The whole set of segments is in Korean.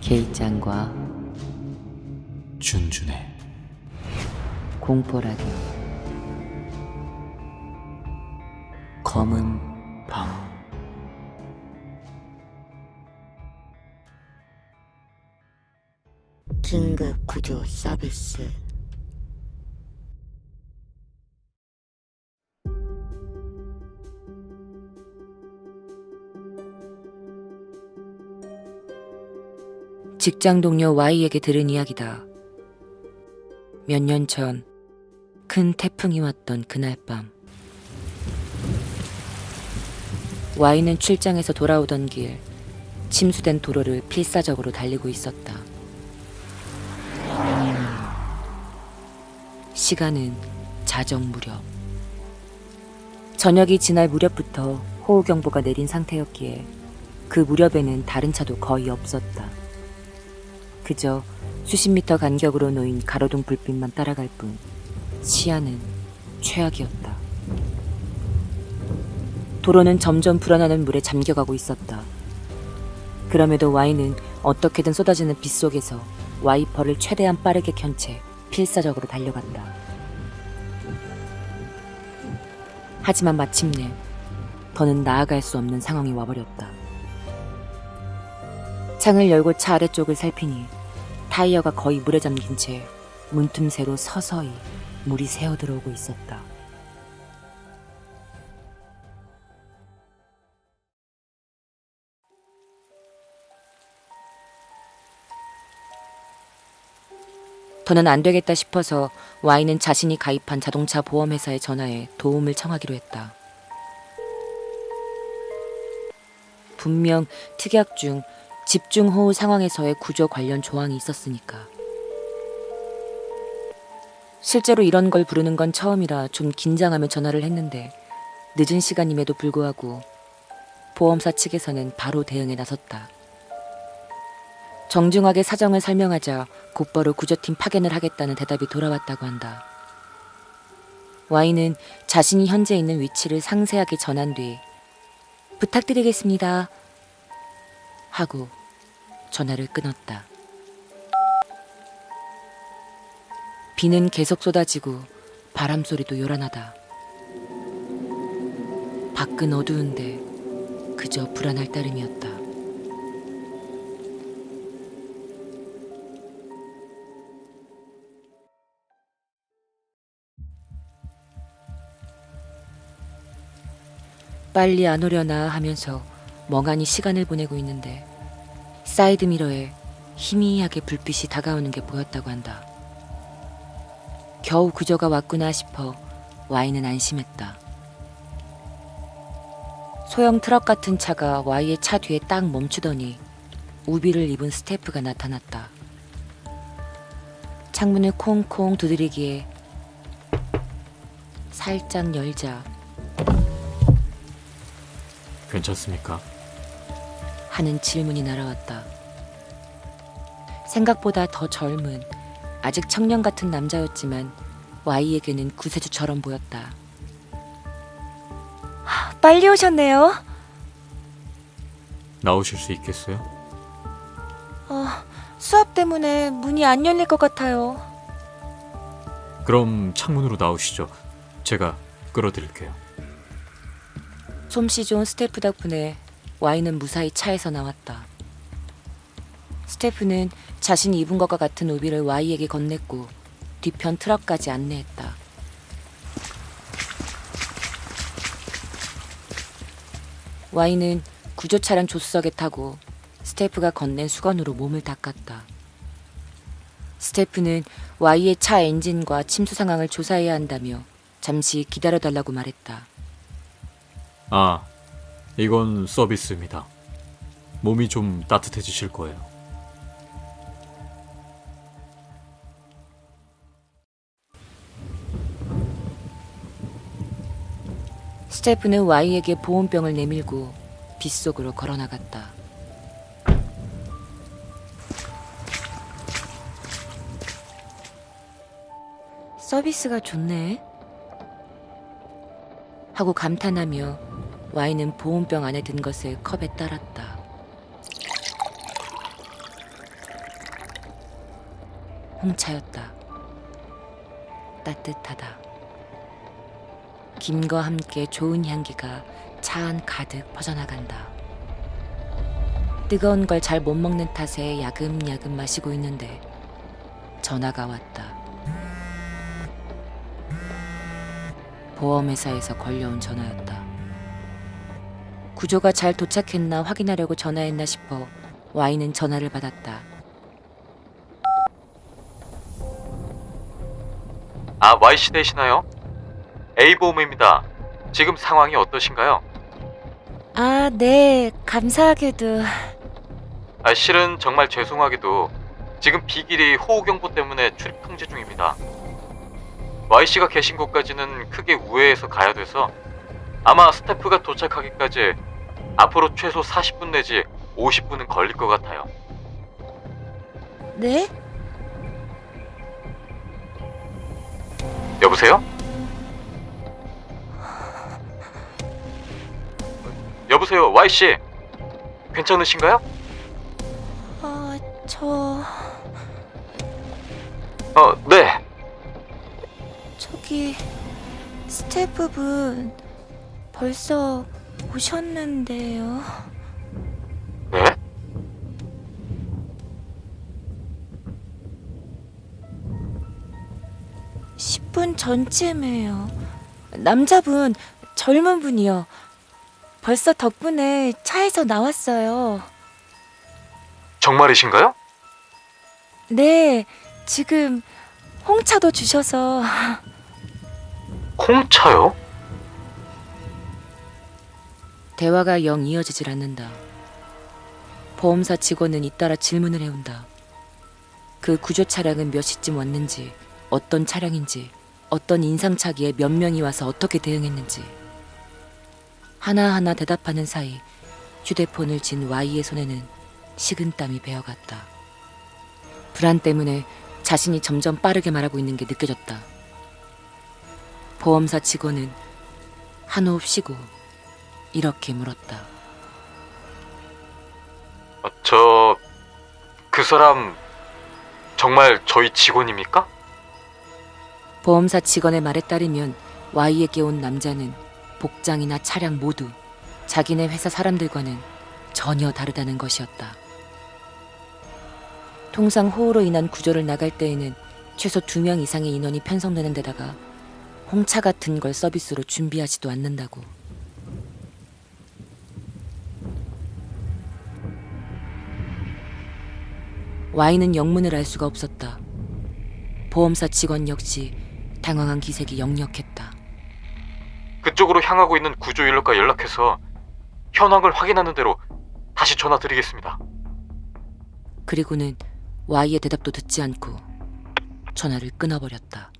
게이짱과 준준의 공포라디오 검은 방. 긴급 구조 서비스. 직장 동료 Y에게 들은 이야기다. 몇 년 전 큰 태풍이 왔던 그날 밤, Y는 출장에서 돌아오던 길 침수된 도로를 필사적으로 달리고 있었다. 시간은 자정 무렵. 저녁이 지날 무렵부터 호우경보가 내린 상태였기에 그 무렵에는 다른 차도 거의 없었다. 그저 수십 미터 간격으로 놓인 가로등 불빛만 따라갈 뿐 시야는 최악이었다. 도로는 점점 불어나는 물에 잠겨가고 있었다. 그럼에도 Y는 어떻게든 쏟아지는 빗 속에서 와이퍼를 최대한 빠르게 켠 채 필사적으로 달려갔다. 하지만 마침내 더는 나아갈 수 없는 상황이 와버렸다. 창을 열고 차 아래쪽을 살피니 타이어가 거의 물에 잠긴 채 문틈새로 서서히 물이 새어들어오고 있었다. 더는 안 되겠다 싶어서 Y는 자신이 가입한 자동차 보험회사에 전화해 도움을 청하기로 했다. 분명 특약 중 집중호우 상황에서의 구조 관련 조항이 있었으니까. 실제로 이런 걸 부르는 건 처음이라 좀 긴장하며 전화를 했는데 늦은 시간임에도 불구하고 보험사 측에서는 바로 대응에 나섰다. 정중하게 사정을 설명하자 곧바로 구조팀 파견을 하겠다는 대답이 돌아왔다고 한다. Y는 자신이 현재 있는 위치를 상세하게 전한 뒤 부탁드리겠습니다 하고 전화를 끊었다. 비는 계속 쏟아지고 바람 소리도 요란하다. 밖은 어두운데 그저 불안할 따름이었다. 빨리 안 오려나 하면서 멍하니 시간을 보내고 있는데 사이드미러에 희미하게 불빛이 다가오는 게 보였다고 한다. 겨우 구조가 왔구나 싶어 Y는 안심했다. 소형 트럭 같은 차가 Y의 차 뒤에 딱 멈추더니 우비를 입은 스태프가 나타났다. 창문을 콩콩 두드리기에 살짝 열자 괜찮습니까? 하는 질문이 날아왔다. 생각보다 더 젊은 아직 청년 같은 남자였지만 Y에게는 구세주처럼 보였다. 빨리 오셨네요. 나오실 수 있겠어요? 수압 때문에 문이 안 열릴 것 같아요. 그럼 창문으로 나오시죠. 제가 끌어드릴게요. 솜씨 좋은 스태프 덕분에 Y는 무사히 차에서 나왔다. 스태프는 자신이 입은 것과 같은 우비를 Y에게 건넸고 뒤편 트럭까지 안내했다. Y는 구조차량 조수석에 타고 스태프가 건넨 수건으로 몸을 닦았다. 스태프는 Y의 차 엔진과 침수 상황을 조사해야 한다며 잠시 기다려달라고 말했다. 아, 이건 서비스입니다. 몸이 좀 따뜻해지실 거예요. 스태프는 Y에게 보온병을 내밀고 빗속으로 걸어나갔다. 서비스가 좋네 하고 감탄하며 Y는 보온병 안에 든 것을 컵에 따랐다. 홍차였다. 따뜻하다. 김과 함께 좋은 향기가 차 안 가득 퍼져나간다. 뜨거운 걸 잘 못 먹는 탓에 야금야금 마시고 있는데 전화가 왔다. 보험회사에서 걸려온 전화였다. 구조가 잘 도착했나 확인하려고 전화했나 싶어 Y는 전화를 받았다. 아, Y씨 되시나요? A보험입니다. 지금 상황이 어떠신가요? 아, 네. 감사하게도. 아, 실은 정말 죄송하게도 지금 비길이 호우경보 때문에 출입 통제 중입니다. Y씨가 계신 곳까지는 크게 우회해서 가야 돼서 아마 스태프가 도착하기까지 앞으로 최소 40분 내지 50분은 걸릴 것 같아요. 네? 여보세요? 여보세요, Y씨. 괜찮으신가요? 네. 저기 스태프분 벌써 오셨는데요. 네? 십 분 전쯤에요. 남자분, 젊은 분이요. 벌써 덕분에 차에서 나왔어요. 정말이신가요? 네, 지금 홍차도 주셔서. 홍차요? 대화가 영 이어지질 않는다. 보험사 직원은 잇따라 질문을 해온다. 그 구조 차량은 몇 시쯤 왔는지, 어떤 차량인지, 어떤 인상착의에 몇 명이 와서 어떻게 대응했는지. 하나하나 대답하는 사이 휴대폰을 쥔 Y의 손에는 식은땀이 배어갔다. 불안 때문에 자신이 점점 빠르게 말하고 있는 게 느껴졌다. 보험사 직원은 한호흡 쉬고 이렇게 물었다. 그 사람 정말 저희 직원입니까? 보험사 직원의 말에 따르면 Y에게 온 남자는 복장이나 차량 모두 자기네 회사 사람들과는 전혀 다르다는 것이었다. 통상 호우로 인한 구조를 나갈 때에는 최소 2명 이상의 인원이 편성되는 데다가 홍차 같은 걸 서비스로 준비하지도 않는다고. Y는 영문을 알 수가 없었다. 보험사 직원 역시 당황한 기색이 역력했다. 그쪽으로 향하고 있는 구조인력과 연락해서 현황을 확인하는 대로 다시 전화드리겠습니다. 그리고는 Y의 대답도 듣지 않고 전화를 끊어버렸다.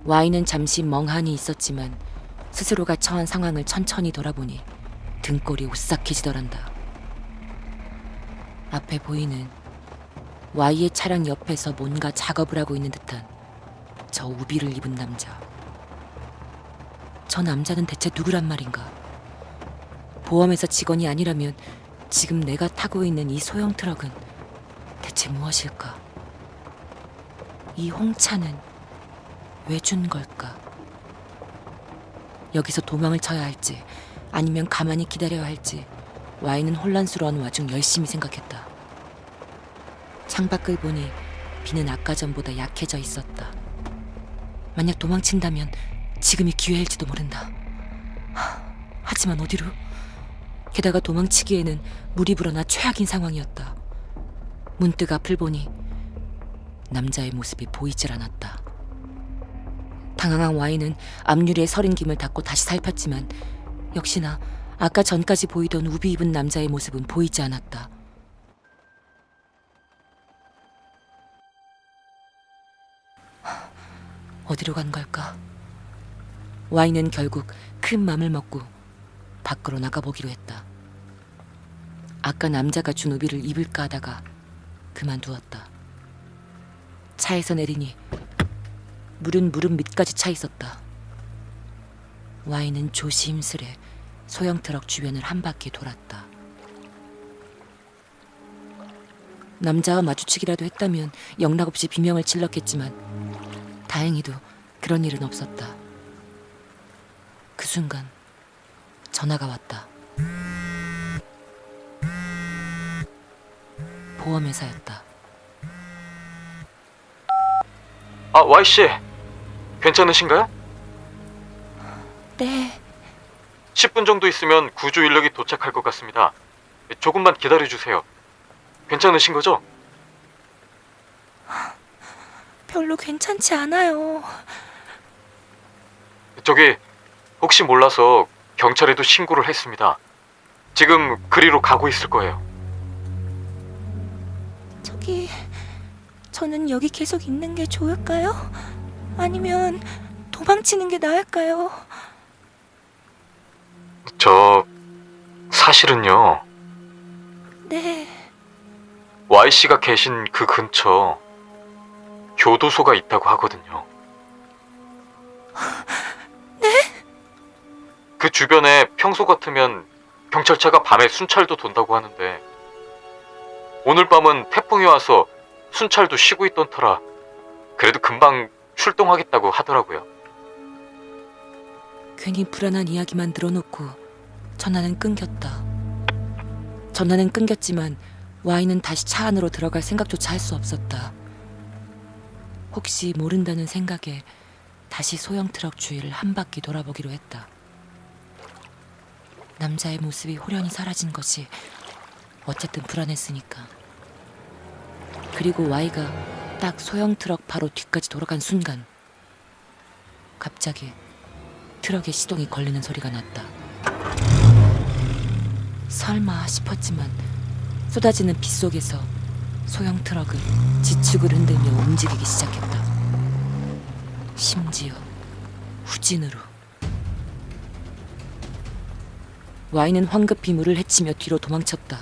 Y는 잠시 멍하니 있었지만 스스로가 처한 상황을 천천히 돌아보니 등골이 오싹해지더란다. 앞에 보이는 Y의 차량 옆에서 뭔가 작업을 하고 있는 듯한 저 우비를 입은 남자. 저 남자는 대체 누구란 말인가? 보험회사 직원이 아니라면 지금 내가 타고 있는 이 소형 트럭은 대체 무엇일까? 이 홍차는 왜 준 걸까? 여기서 도망을 쳐야 할지 아니면 가만히 기다려야 할지 Y는 혼란스러운 와중 열심히 생각했다. 창밖을 보니 비는 아까 전보다 약해져 있었다. 만약 도망친다면 지금이 기회일지도 모른다. 하지만 어디로? 게다가 도망치기에는 물이 불어나 최악인 상황이었다. 문득 앞을 보니 남자의 모습이 보이질 않았다. 당황한 Y는 앞유리에 서린 김을 닫고 다시 살폈지만 역시나 아까 전까지 보이던 우비 입은 남자의 모습은 보이지 않았다. 어디로 간 걸까? Y는 결국 큰 맘을 먹고 밖으로 나가보기로 했다. 아까 남자가 준 우비를 입을까 하다가 그만두었다. 차에서 내리니 물은 무릎 밑까지 차 있었다. Y는 조심스레 소형 트럭 주변을 한 바퀴 돌았다. 남자와 마주치기라도 했다면 영락없이 비명을 질렀겠지만 다행히도 그런 일은 없었다. 그 순간 전화가 왔다. 보험회사였다. 아, Y씨. 괜찮으신가요? 네, 10분 정도 있으면 구조 인력이 도착할 것 같습니다. 조금만 기다려주세요. 괜찮으신 거죠? 별로 괜찮지 않아요. 저기, 혹시 몰라서 경찰에도 신고를 했습니다. 지금 그리로 가고 있을 거예요. 저는 여기 계속 있는 게 좋을까요? 아니면 도망치는 게 나을까요? 사실은요, 네, Y씨가 계신 그 근처 교도소가 있다고 하거든요. 네? 그 주변에 평소 같으면 경찰차가 밤에 순찰도 돈다고 하는데 오늘 밤은 태풍이 와서 순찰도 쉬고 있던 터라 그래도 금방 출동하겠다고 하더라고요. 괜히 불안한 이야기만 늘어놓고 전화는 끊겼다. 전화는 끊겼지만 Y는 다시 차 안으로 들어갈 생각조차 할 수 없었다. 혹시 모른다는 생각에 다시 소형 트럭 주위를 한 바퀴 돌아보기로 했다. 남자의 모습이 호련히 사라진 것이 어쨌든 불안했으니까. 그리고 Y가 딱 소형 트럭 바로 뒤까지 돌아간 순간 갑자기 트럭의 시동이 걸리는 소리가 났다. 설마 싶었지만 쏟아지는 빗속에서 소형 트럭은 지축을 흔들며 움직이기 시작했다. 심지어 후진으로. Y는 황급히 물을 헤치며 뒤로 도망쳤다.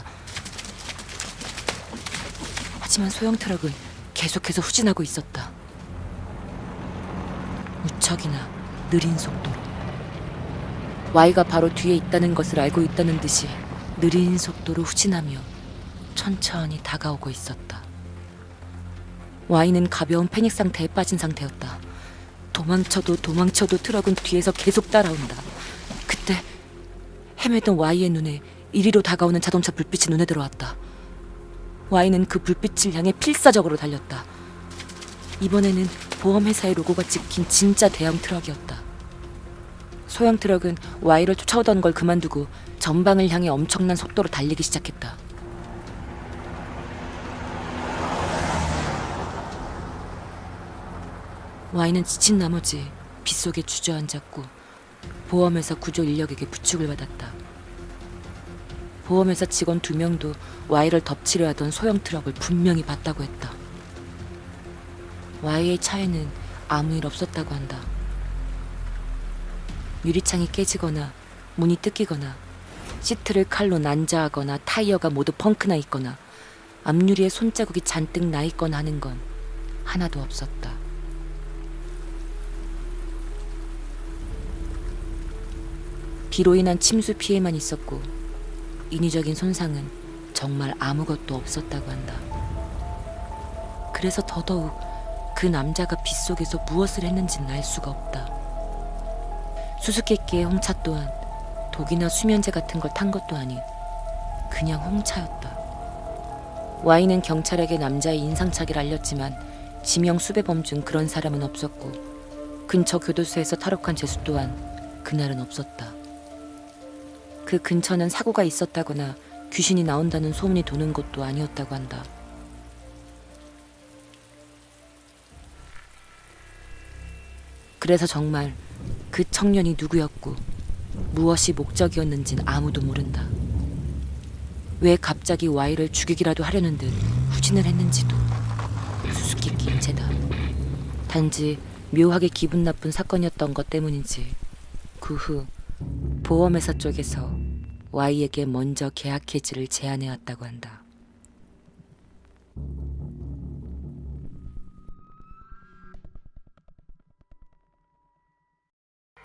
하지만 소형 트럭은 계속해서 후진하고 있었다. 무척이나 느린 속도로. Y가 바로 뒤에 있다는 것을 알고 있다는 듯이 느린 속도로 후진하며 천천히 다가오고 있었다. Y는 가벼운 패닉 상태에 빠진 상태였다. 도망쳐도 트럭은 뒤에서 계속 따라온다. 그때 헤매던 Y의 눈에 이리로 다가오는 자동차 불빛이 눈에 들어왔다. Y는 그 불빛을 향해 필사적으로 달렸다. 이번에는 보험회사의 로고가 찍힌 진짜 대형 트럭이었다. 소형 트럭은 Y를 쫓아오던 걸 그만두고 전방을 향해 엄청난 속도로 달리기 시작했다. Y는 지친 나머지 빗속에 주저앉았고 보험회사 구조 인력에게 부축을 받았다. 보험회사 직원 2명도 Y를 덮치려 하던 소형 트럭을 분명히 봤다고 했다. Y의 차에는 아무 일 없었다고 한다. 유리창이 깨지거나 문이 뜯기거나 시트를 칼로 난자하거나 타이어가 모두 펑크나 있거나 앞유리에 손자국이 잔뜩 나 있거나 하는 건 하나도 없었다. 비로 인한 침수 피해만 있었고 인위적인 손상은 정말 아무것도 없었다고 한다. 그래서 더더욱 그 남자가 빗속에서 무엇을 했는지는 알 수가 없다. 수수께끼의 홍차 또한 독이나 수면제 같은 걸 탄 것도 아닌 그냥 홍차였다. Y는 경찰에게 남자의 인상착의를 알렸지만 지명 수배범 중 그런 사람은 없었고 근처 교도소에서 탈옥한 죄수 또한 그날은 없었다. 그 근처는 사고가 있었다거나 귀신이 나온다는 소문이 도는 곳도 아니었다고 한다. 그래서 정말 그 청년이 누구였고 무엇이 목적이었는진 아무도 모른다. 왜 갑자기 Y를 죽이기라도 하려는 듯 후진을 했는지도 수수께끼인 채다. 단지 묘하게 기분 나쁜 사건이었던 것 때문인지 그 후 보험회사 쪽에서 Y에게 먼저 계약 해지를 제안해왔다고 한다.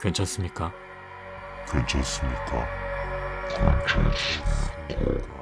괜찮습니까? 괜찮습니까? 괜찮습니까?